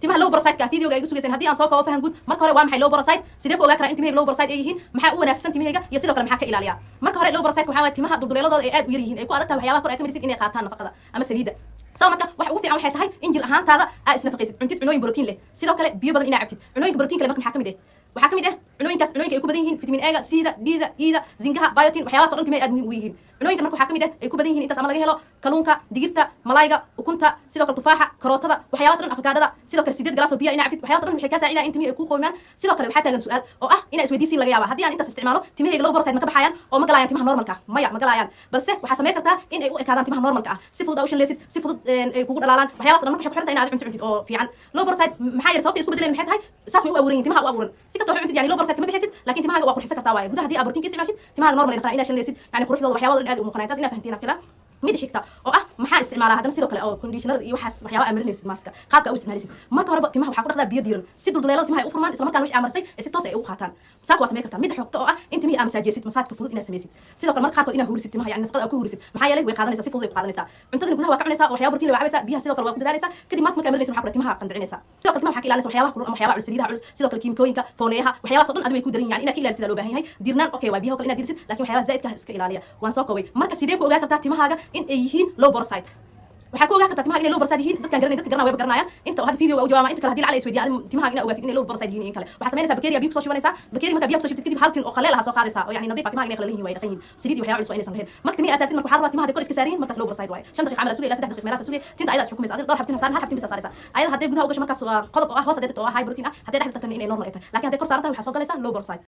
timaha low parasite ka videoga igu sugaysan haddii aan soo koobo fahan guud marka hore waa maxay low parasite sidee ku ogaa karaa in timahayga low parasite ay yihiin maxaa u wanaagsan timahayga iyo sidoo kale maxaa ka ilaaliya marka hore low parasite waxaa waay timaha dulduleeladooda ay aad u yar yihiin ay ku adag tahay waxyaabaha kor ay ka marisid inay qaataan nafaqada ama saliidda soo marka wax ugu fiican waxay tahay in jir ahaantaada aad isnafaqaysid cuntid cunooyin borotiin leh sidoo kale biyo badan inaa cabtid cunooyinka borotiinka leh marka maxaa ka mid waxaa ka mid cunooyinkaas cunooyinka ay ku badan yihiin vitamin A-ga C-da D-da E-da zingaha biotin waxyaabahaas oo dhan timay aad muhiim ugu yihiin cunooyinka marka waxaa ka mid ay ku badan yihiin intaas ama laga helo kalluunka digirta malayga ukunta sidoo kale tufaaxa karootada waxyaabahaas dhan afakaadhada sidoo kale 8 galaas oo biyo inaa cabtid waxyaabahaas dhan waxay ka saacidayaan in timay ay ku qoymaan sidoo kale waxaa taagan su'aal oo ah inaa isweydiisiin laga yaaba haddii aan intaas isticmaalo timahayga low parasite ma ka baxayaan oo ma galayaan timaha normalka maya ma galayaan balse waxaa samayn kartaa in ay u ekaadaan timaha normalka ah si fudud aa u shanleysid si fudud ay kugu dhalaalaan waxyaabahaas dhan marka waxay ku xiran tahay inaad cuntid oo fiican low parasite maxaa yeelay sababta isku bedeleen maxay tahay saas way u abuuran yihiin timaha u abuuran si kastoo cuntid yani low parasite kama bixaysid laakiin timahaaga waa qurxisa kartaa waaye gudaha haddii aad borotiinka isticmaashid timahaaga normal ay noqdaan inaa shanleysid yani quruxdooda waxyaabada dhan aad u muuqanayaan taas inaa fahantiin afkada mid xigta oo ah maxaa isticmaalaa haddana sidoo kale oo conditioner iyo waxaas waxyaaba amarinaysid maaska qaabka u isticmaalaysid marka horeba timaha waxaa ku dhaqdaa biyo diiran si dulduleelada timaha ay u furmaan isla markaana wixii amarsay si toos ay ugu qaataan saas waa samayn kartaa mid xogta oo ah in timihii aa masaajeysid masaajka fudud inaad samaysid sidoo kale marka qaarkood inaad huurisid timaha yani nafaqada aa ku huurisid maxaa yeelay way qaadanaysaa si fudud ay ku qaadanaysaa cuntadana gudaha waa ka cunaysaa waxyaaba borotiin waa cabaysaa biyaha sidoo kale waa ku dadaalaysaa kadib maas markaa marinaysa waxaa kula timaha qandacinaysaa sidoo kale timaha waxaa ka ilaalinaysa waxyaabaha kulul ama waxyaabaha culus saliidaha culus sidoo kale kiimikooyinka fooneeyaha waxyaabahaas oo dhan adiga way ku daran yihiin inaad ka ilaalisid loo baahan yahay dirnaan okay waa biyaha kale inaad dirsid laakiin waxyaabaha zaa'idka iska ilaaliya waan soo koobay marka sidee ku ogaa kartaa timahaaga in ay yihiin low parasite waxaa ku ogaa kartaa timaha inay low parasite yihiin dadkan garanay dadka garanaya way garanayaan inta hadda videoga u jawaama inta kale haddii lacala isweydiiyaan timaha inaa ogaatid inay low parasite yihiin in kale waxaa samaynaysaa bacteria biyo kusoo shubanaysaa bacteria markaa biyo kusoo shubtid kadib hal tin oo khaleel aha soo qaadaysaa oo yani nadiif ah timaha inay qalalan yihiin way dhaqan yihiin saliid iyo waxyaaba culus waa inaysan lahayn marka timihi asaartid marka waxaa rabaa timaha kor iska saariyin markaas low parasite waaye 5 daqiiqo camal sugay ilaa 3 daqiiqo meelaha sugay tinta ayadaas xukumaysa adiga dhowr xabtin saaran hal xabtin bisa saaraysaa ayada hadday gudaha u gasho markaas waa qodob oo ah hoos hadeed oo ah high protein ah haddii dhex tagtana inay normal ay tahay laakiin hadday kor saaran tahay waxaa soo galaysaa low parasite